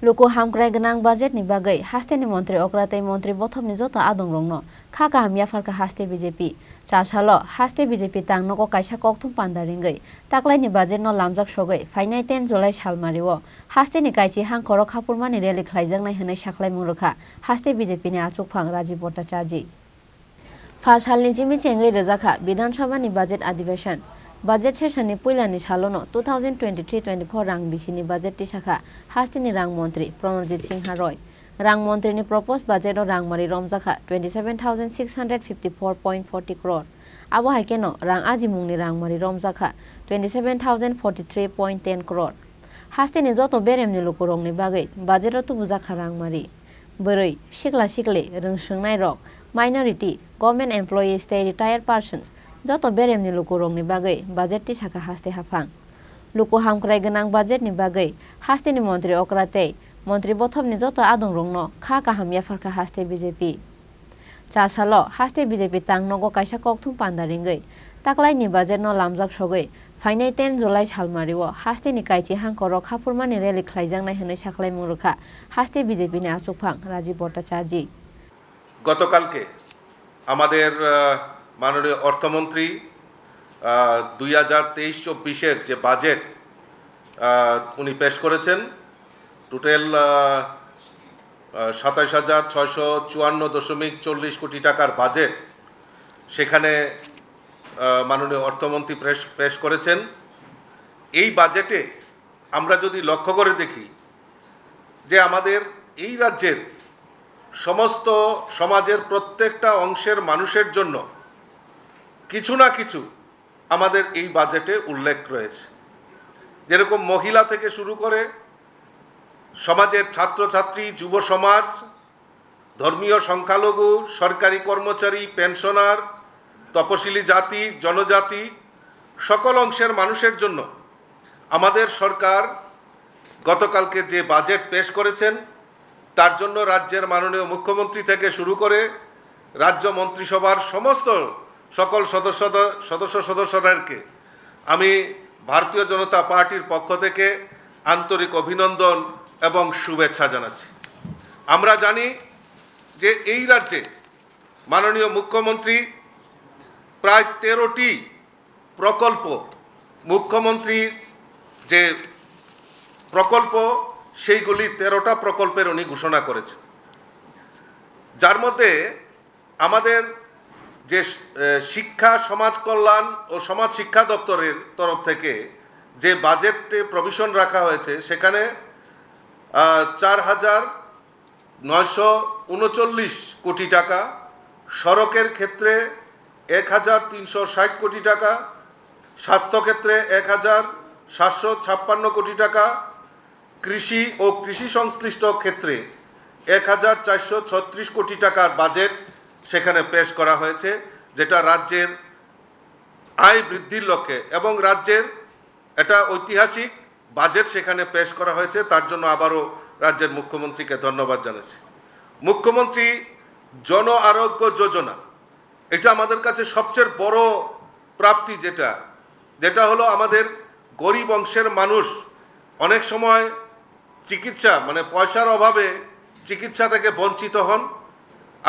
Luku Hamkrai genang budget ni bagai haste ni Mantri Okra tei Mantri Bothopni Jotto Adongrokno Khakaham Yapharkha haste BJP chasalo haste BJP tang nogo kaisa kokthum pandaringai taklai ni budget no lamjak sogai fainai 10 July salmario haste ni kaichi hangkoro khapurmani rally khlaijaknai hwnai saklai mungrekha haste BJP ni achukphang Rajiv Bhattacharya First halni jimi chengai rejaka Bidhan Sabha ni budget अधिवेशन Budget session ni puilani salono 2023-24 rang bisini budget ti sakha hastini rang mantri Pranajit Singha Roy rang mantri ni proposed budget o rang mari romjakha 27,654.40 crore abo haikeno rang ajimungni rang mari romjakha 27,043.10 crore hastini joto beremni lukurongni bagai budget o tubujakha rang mari boroi sikla sikle rungswngnai rok minority government employees tei retired persons Jotto beremni lukurongni bagai budget ti sakha haste haphang Luku Hamkrai genang budget ni bagai haste ni Mantri Okra tei Mantri Bothopni Jotto Adongrokno Khakaham Yapharkha haste BJP chasalo haste BJP tang nogo kaisa kokthum pandaringai taklai ni budget no lamjak sogai fainai 10 July salmario haste ni kaichi hangkoro khapurmani rally khlaijaknai hwnai saklai mungrekha haste BJP ni achukphang Rajiv Bhattacharya গতকালকে আমাদের মাননীয় অর্থমন্ত্রী 2023-24 যে budget উনি পেশ করেছেন total 27,654.40 কোটি টাকার বাজেট সেখানে মাননীয় অর্থমন্ত্রী পেশ করেছেন এই বাজেটে আমরা যদি লক্ষ্য করে দেখি যে আমাদের এই রাজ্যের সমস্ত সমাজের প্রত্যেকটা অংশের মানুষের জন্য কিছু না কিছু আমাদের এই বাজেটে উল্লেখ রয়েছে যেরকম মহিলা থেকে শুরু করে সমাজের ছাত্রছাত্রী যুব সমাজ ধর্মীয় সংখ্যালঘু সরকারি কর্মচারী পেনশনার তপশিলি জাতি জনজাতি সকল অংশের মানুষের জন্য আমাদের সরকার গতকালকে যে বাজেট পেশ করেছেন তার জন্য রাজ্যের মাননীয় মুখ্যমন্ত্রী থেকে শুরু করে রাজ্য মন্ত্রিসভার সমস্ত সকল সদস্যদেরকে আমি ভারতীয় জনতা পার্টির পক্ষ থেকে আন্তরিক অভিনন্দন এবং শুভেচ্ছা জানাচ্ছি আমরা জানি যে এই রাজ্যে মাননীয় মুখ্যমন্ত্রী প্রায় 13টি প্রকল্প মুখ্যমন্ত্রীর যে প্রকল্প সেইগুলি 13টা প্রকল্পের উনি ঘোষণা করেছেন যার মধ্যে আমাদের যে শিক্ষা সমাজ কল্যাণ ও সমাজ শিক্ষা দপ্তরের তরফ থেকে যে বাজেটে প্রভিশন রাখা হয়েছে সেখানে 4,939 কোটি টাকা সড়কের ক্ষেত্রে 1,360 কোটি টাকা স্বাস্থ্য ক্ষেত্রে 1,756 কোটি টাকা কৃষি ও কৃষি সংশ্লিষ্ট ক্ষেত্রে 1,436 কোটি টাকার বাজেট সেখানে পেশ করা হয়েছে যেটা রাজ্যের আয় বৃদ্ধির লক্ষ্যে এবং রাজ্যের এটা ঐতিহাসিক বাজেট সেখানে পেশ করা হয়েছে তার জন্য আবারও রাজ্যের মুখ্যমন্ত্রীকে ধন্যবাদ জানাচ্ছি মুখ্যমন্ত্রী জন আরোগ্য যোজনা এটা আমাদের কাছে সবচেয়ে বড় প্রাপ্তি যেটা হলো আমাদের গরিব অংশের মানুষ অনেক সময় চিকিৎসা মানে পয়সার অভাবে চিকিৎসা থেকে বঞ্চিত হন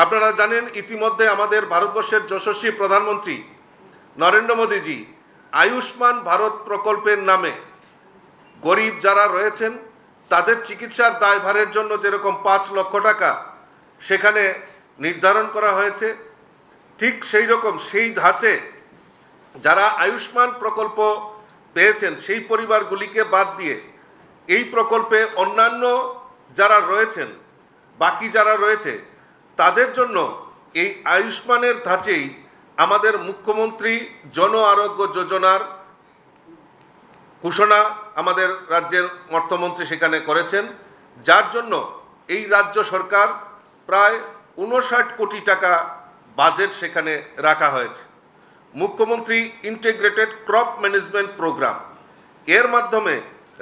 আপনারা জানেন ইতিমধ্যে আমাদের ভারতবর্ষের যশস্বী প্রধানমন্ত্রী নরেন্দ্র মোদীজি আয়ুষ্মান ভারত প্রকল্পের নামে গরিব যারা রয়েছেন তাদের চিকিৎসার দায়ভারের জন্য যেরকম 5 লক্ষ টাকা সেখানে নির্ধারণ করা হয়েছে ঠিক সেই রকম সেই ধাঁচে যারা আয়ুষ্মান প্রকল্প পেয়েছেন সেই পরিবারগুলিকে বাদ দিয়ে এই প্রকল্পে অন্যান্য যারা রয়েছেন বাকি যারা রয়েছে তাদের জন্য এই আয়ুষ্মানের ধাঁচেই আমাদের মুখ্যমন্ত্রী জন আরোগ্য যোজনার ঘোষণা আমাদের রাজ্যের অর্থমন্ত্রী সেখানে করেছেন যার জন্য এই রাজ্য সরকার প্রায় 59 কোটি টাকা বাজেট সেখানে রাখা হয়েছে মুখ্যমন্ত্রী ইন্টিগ্রেটেড ক্রপ ম্যানেজমেন্ট প্রোগ্রাম এর মাধ্যমে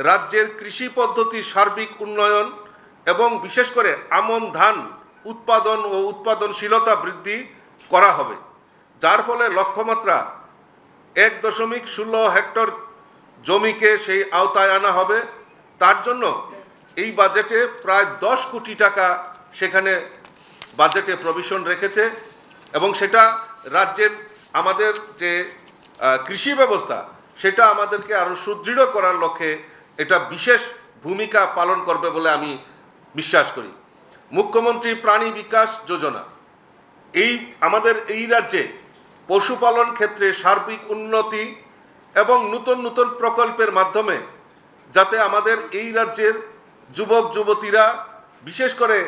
রাজ্যের কৃষি পদ্ধতির সার্বিক উন্নয়ন এবং বিশেষ করে আমন ধান উৎপাদন ও উৎপাদনশীলতা বৃদ্ধি করা হবে যার ফলে লক্ষ্যমাত্রা 1.16 হেক্টর জমিকে সেই আওতায় আনা হবে তার জন্য এই বাজেটে প্রায় 10 কোটি টাকা সেখানে বাজেটে প্রভিশন রেখেছে এবং সেটা রাজ্যের আমাদের যে কৃষি ব্যবস্থা সেটা আমাদেরকে আরো সুদৃঢ় করার লক্ষ্যে এটা বিশেষ ভূমিকা পালন করবে বলে আমি বিশ্বাস করি। মুখ্যমন্ত্রী প্রাণী বিকাশ যোজনা আমাদের এই রাজ্যে পশুপালন ক্ষেত্রে সার্বিক উন্নতি এবং নতুন নতুন প্রকল্পের মাধ্যমে যাতে আমাদের এই রাজ্যের যুবক যুবতীরা বিশেষ করে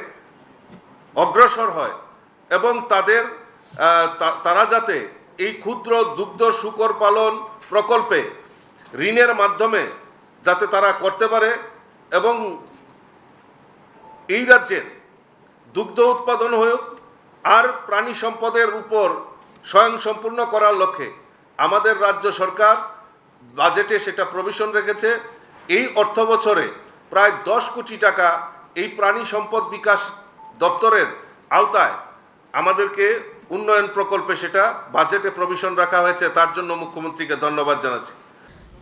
অগ্রসর হয় এবং তারা যাতে এই ক্ষুদ্র দুগ্ধ শূকর পালন প্রকল্পে ঋণের মাধ্যমে যাতে তারা করতে পারে এবং এই রাজ্যের দুগ্ধ উৎপাদন হোক আর প্রাণী সম্পদের উপর স্বয়ংসম্পূর্ণ করার লক্ষ্যে আমাদের রাজ্য সরকার বাজেটে সেটা প্রভিশন রেখেছে। এই অর্থ বছরে প্রায় 10 কোটি টাকা এই প্রাণী সম্পদ বিকাশ দপ্তরের আওতায় আমাদেরকে উন্নয়ন প্রকল্পে সেটা বাজেটে প্রভিশন রাখা হয়েছে। তার জন্য মুখ্যমন্ত্রীকে ধন্যবাদ জানাচ্ছি।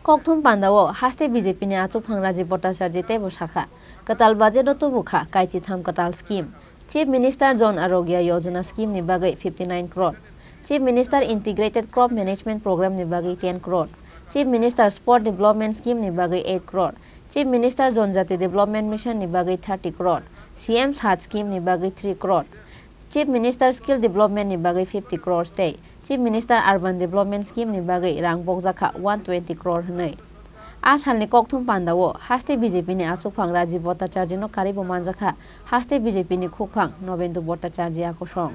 ককথুম পান্দাও হাস্তে বিজেপি নি আচু ফাংরাজি ভট্টাচার্য তেবো শাখা कताल बाजेट तुबुखा काइची थाम कताल scheme chief minister Jan Arogya Yojana scheme नि बागै 59 crore chief minister integrated crop management programme नि बागै 10 crore chief minister sport development scheme नि बागै 8 करोड़ चीफ मिनिस्टर जनजाति डेवलपमेंट मिशन नि बागै 30 करोड़ सीएम साथ स्कीम नि बागै 3 crore chief minister skill development नि बागै 50 crore stay chief minister urban development scheme नि बागै रां बगजाखा 120 करोड़ हनै आसालनि ककथुम पान्दाओ हास्ते बीजेपी नि आचुक फां राजीव भट्टाचार्य नो कारिबो मानजाखा हास्ते बीजेपी नि खुकफां नवेन्दु भट्टाचार्य आकसं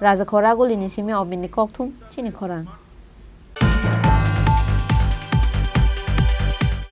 राजा खरागुलिनि सिमे अबिनि ककथुम चिनि खरां।